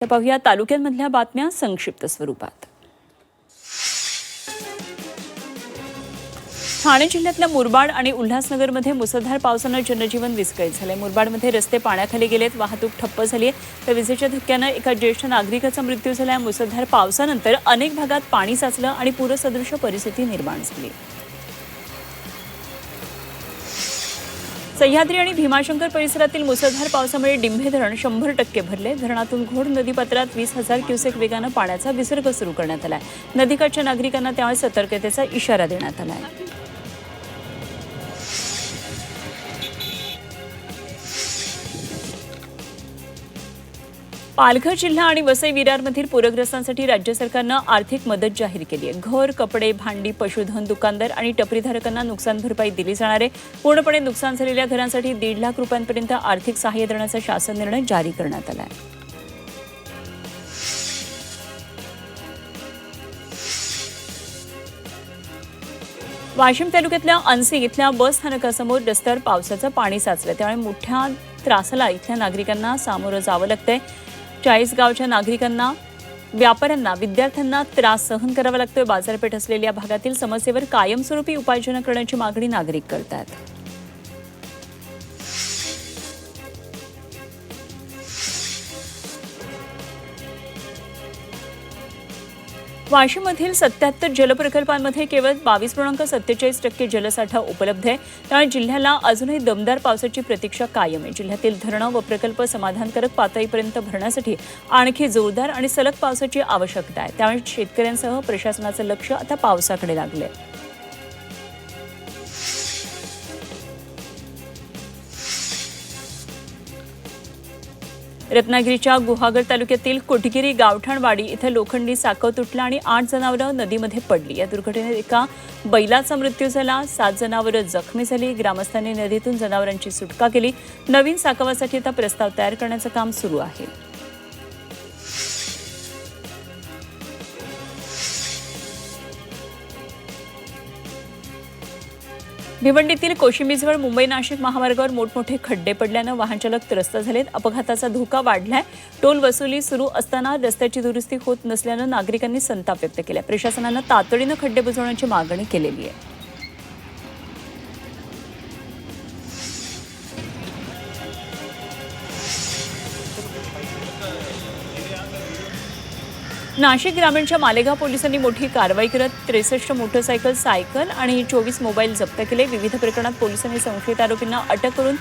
पाहूया तालुक्यांमधल्या बातम्या संक्षिप्त स्वरूपात। ठाणे जिल्ह्यातल्या मुरबाड आणि उल्हासनगरमध्ये मुसळधार पावसाने जनजीवन विस्कळीत झाले। मुरबाडमध्ये रस्ते पाण्याखाली गेलेत, वाहतूक ठप्प झाली आहे, तर विजेच्या धक्क्याने एका ज्येष्ठ नागरिकाचा मृत्यू झाला। मुसळधार पावसानंतर अनेक भागात पाणी साचलं आणि पूरसदृश परिस्थिती निर्माण झाली। सह्याद्री आणि भीमाशंकर परिसरातील मुसळधार पावसामुळे डिंभे धरण 100% भरले। धरणातून घोड नदीपात्रात 20,000 क्युसेक वेगाने पाण्याचा विसर्ग सुरू करण्यात आलाय। नदीकाठच्या नागरिकांना त्यामुळे सतर्कतेचा इशारा देण्यात आलाय। पालघर जिल्हा आणि वसई विरारमधील पूरग्रस्तांसाठी राज्य सरकारनं आर्थिक मदत जाहीर केली आहे। घर, कपडे, भांडी, पशुधन, दुकानदार आणि टपरीधारकांना नुकसान भरपाई दिली जाणार आहे। पूर्णपणे नुकसान झालेल्या घरांसाठी 1.5 लाख रुपयांपर्यंत आर्थिक सहाय्य देण्याचा शासन निर्णय जारी करण्यात आला आहे। वाशिम तालुक्यातल्या अनसी इथल्या बस स्थानकासमोर रस्त्यावर पावसाचं पाणी साचलं, त्यामुळे मोठ्या त्रासाला इथल्या नागरिकांना सामोरं जावं लागतंय। 40 गावच्या नागरिकांना, व्यापाऱ्यांना, विद्यार्थ्यांना त्रास सहन करावा लागतोय। बाजारपेठ असलेल्या भागातील समस्येवर कायमस्वरूपी उपाययोजना करण्याची मागणी नागरिक करतात। वाशिममधील 77 जलप्रकल्पांमध्ये केवळ 22.47% जलसाठा उपलब्ध आहे, त्यामुळे जिल्ह्याला अजूनही दमदार पावसाची प्रतीक्षा कायम आहे। जिल्ह्यातील धरणं व प्रकल्प समाधानकारक पातळीपर्यंत भरण्यासाठी आणखी जोरदार आणि सलग पावसाची आवश्यकता आहे। त्यामुळे शेतकऱ्यांसह प्रशासनाचं लक्ष आता पावसाकडे लागले। रत्नागिरीच्या गुहागर तालुक्यातील कोटगिरी गावठाणवाडी इथं लोखंडी साकव तुटला आणि 8 जनावरं नदीमध्ये पडली। या दुर्घटनेत एका बैलाचा मृत्यू झाला, 7 जनावरं जखमी झाली। ग्रामस्थांनी नदीतून जनावरांची सुटका केली। नवीन साकवासाठी आता प्रस्ताव तयार करण्याचं काम सुरू आहे। भिवंडीतील कोशिंबीजवळ मुंबई नाशिक महामार्गावर मोठमोठे खड्डे पडल्यानं वाहनचालक त्रस्त झालेत। अपघाताचा धोका वाढलाय। टोल वसुली सुरू असताना रस्त्याची दुरुस्ती होत नसल्यानं नागरिकांनी संताप व्यक्त केला। प्रशासनानं तातडीनं खड्डे बुजवण्याची मागणी केलेली आहे। नाशिक ग्रामीणच्या मालेगाव पोलिसांनी मोठी कारवाई करत 63 मोटरसायकल, सायकल आणि 24 मोबाईल जप्त केले। विविध प्रकरणात पोलिसांनी संशयित आरोपींना अटक करून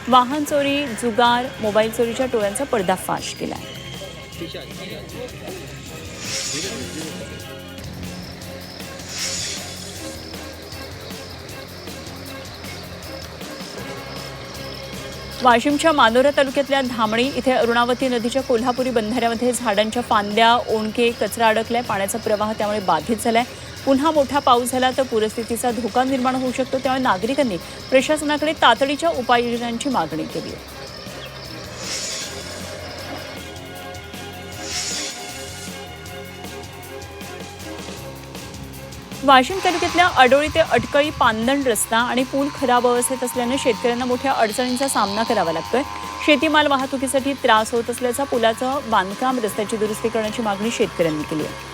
वाहन चोरी, जुगार, मोबाईल चोरीच्या टोळ्यांचा पर्दाफाश केला। वाशिमच्या मानोरा तालुक्यातल्या धामणी इथे अरुणावती नदीच्या कोल्हापुरी बंधाऱ्यामध्ये झाडांच्या फांद्या, ओंडके, कचरा अडकलाय। पाण्याचा प्रवाह त्यामुळे बाधित झालाय। पुन्हा मोठा पाऊस झाला तर पूरस्थितीचा धोका निर्माण होऊ शकतो, त्यामुळे नागरिकांनी प्रशासनाकडे तातडीच्या उपाययोजनांची मागणी केली आहे। वाशिम तालुक्यातल्या अडोळी ते अटकळी पांदण रस्ता आणि पूल खराब अवस्थेत असल्यानं शेतकऱ्यांना मोठ्या अडचणींचा सामना करावा लागतोय। शेतीमाल वाहतुकीसाठी त्रास होत असल्याचा पुलाचं बांधकाम, रस्त्याची दुरुस्ती करण्याची मागणी शेतकऱ्यांनी केली आहे।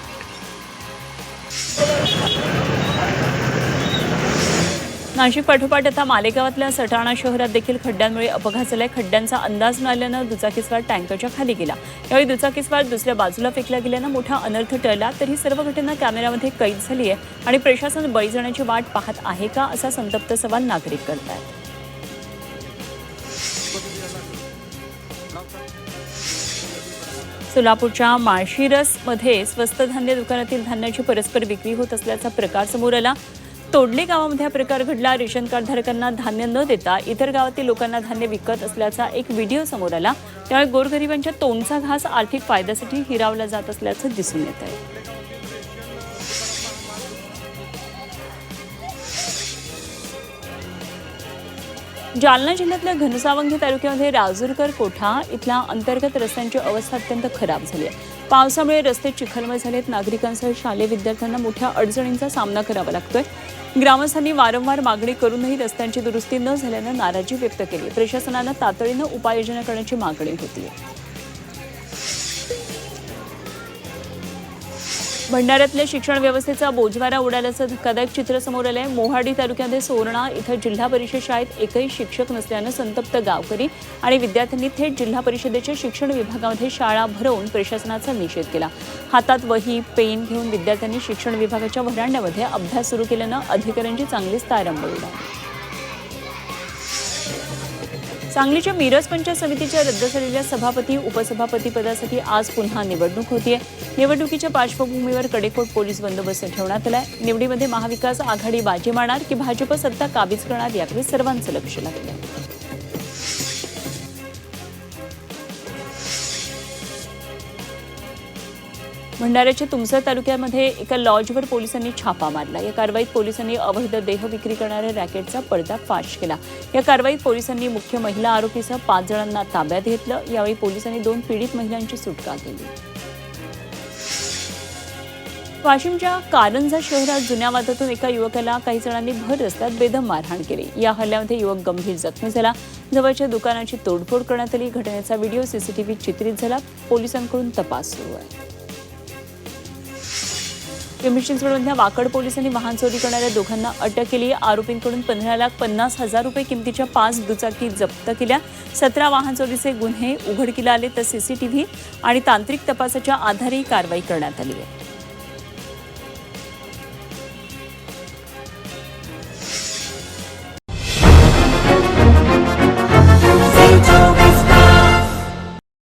नाशिक पाठोपाठ आता मालेगावातल्या सटाणा शहरात देखील खड्ड्यांमुळे अपघात झालाय। खड्ड्यांचा अंदाज न आल्यानं दुचाकीस्वार टँकरच्या खाली गेला। यावेळी दुचाकीस्वार दुसऱ्या बाजूला फेकला गेल्यानं मोठा अनर्थ टळला। तरी सर्व घटना कॅमेऱ्यामध्ये कैद झाली आहे आणि प्रशासन बळी जाण्याची वाट पाहत आहे का, असा संतप्त सवाल नागरिक करतात। सोलापूरच्या माळशिरसमध्ये स्वस्त धान्य दुकानातील धान्याची परस्पर विक्री होत असल्याचा प्रकार समोर आला। तोडले गावामध्ये हा प्रकार घडला। रेशन कार्ड धारकांना धान्य न देता इतर गावातील लोकांना धान्य विकत असल्याचा एक व्हिडिओ समोर आला। त्यामुळे गोरगरिबांच्या तोंडचा घास आर्थिक फायद्यासाठी हिरावला जात असल्याचं दिसून येत आहे। जालना जिल्ह्यातल्या घनसावंगी तालुक्यामध्ये राजूरकर कोठा इथल्या अंतर्गत रस्त्यांची अवस्था अत्यंत खराब झाली आहे। पावसामुळे रस्ते चिखलमय झालेत। नागरिकांसह शालेय विद्यार्थ्यांना मोठ्या अडचणींचा सामना करावा लागतोय। ग्रामस्थांनी वारंवार मागणी करूनही रस्त्यांची दुरुस्ती न झाल्यानं नाराजी व्यक्त केली। प्रशासनानं तातडीनं उपाययोजना करण्याची मागणी होती। भंडाऱ्यातल्या शिक्षण व्यवस्थेचा बोजवारा उडाल्याचं धक्कादायक चित्र समोर आलंय. मोहाडी तालुक्यामध्ये सोरणा इथं जिल्हा परिषद शाळेत एकही शिक्षक नसल्यानं संतप्त गावकरी आणि विद्यार्थ्यांनी थेट जिल्हा परिषदेच्या शिक्षण विभागामध्ये शाळा भरवून प्रशासनाचा निषेध केला. हातात वही पेन घेऊन विद्यार्थ्यांनी शिक्षण विभागाच्या व्हरांड्यामध्ये अभ्यास सुरू केल्यानं अधिकाऱ्यांची चांगलीच तारंबळ उडाली. सांगलीच्या मिरज पंचायत समितीच्या रद्द झालेल्या सभापती उपसभापती पदासाठी आज पुन्हा निवडणूक होतीये. निवडणुकीच्या पार्श्वभूमीवर कडेकोट पोलीस बंदोबस्त ठेवण्यात आलाय. निवडीमध्ये महाविकास आघाडी बाजी मारणार की भाजप सत्ता काबीज करणार याकडे सर्वांचं लक्ष लागलंय. भंडाऱ्याच्या तुमसर तालुक्यामध्ये एका लॉजवर पोलिसांनी छापा मारला. या कारवाईत पोलिसांनी अवैध देह विक्री करणाऱ्या रॅकेटचा पर्दाफाश केला. या कारवाईत पोलिसांनी मुख्य महिला आरोपीसह 5 जणांना ताब्यात घेतलं. यावेळी पोलिसांनी 2 पीडित महिलांची सुटका केली. वाशिमच्या कारंजा शहरात जुन्या वादातून एका युवकाला काही जणांनी भर रस्त्यात बेदम मारहाण केली. या हल्ल्यामध्ये युवक गंभीर जखमी झाला. जवळच्या दुकानाची तोडफोड करण्यात आली. घटनेचा व्हिडिओ सीसीटीव्ही चित्रित झाला. पोलिसांकडून तपास सुरू आहे. पिंपरी चिंचवडमधल्या वाकड पोलिसांनी वाहन चोरी करणाऱ्या दोघांना अटक केली. आरोपींकडून 15,50,000 रुपये किमतीच्या 5 दुचाकी जप्त केल्या. 17 वाहन चोरीचे गुन्हे उघडकीला आले तर सीसीटीव्ही आणि तांत्रिक तपासाच्या आधारे कारवाई करण्यात आली आहे.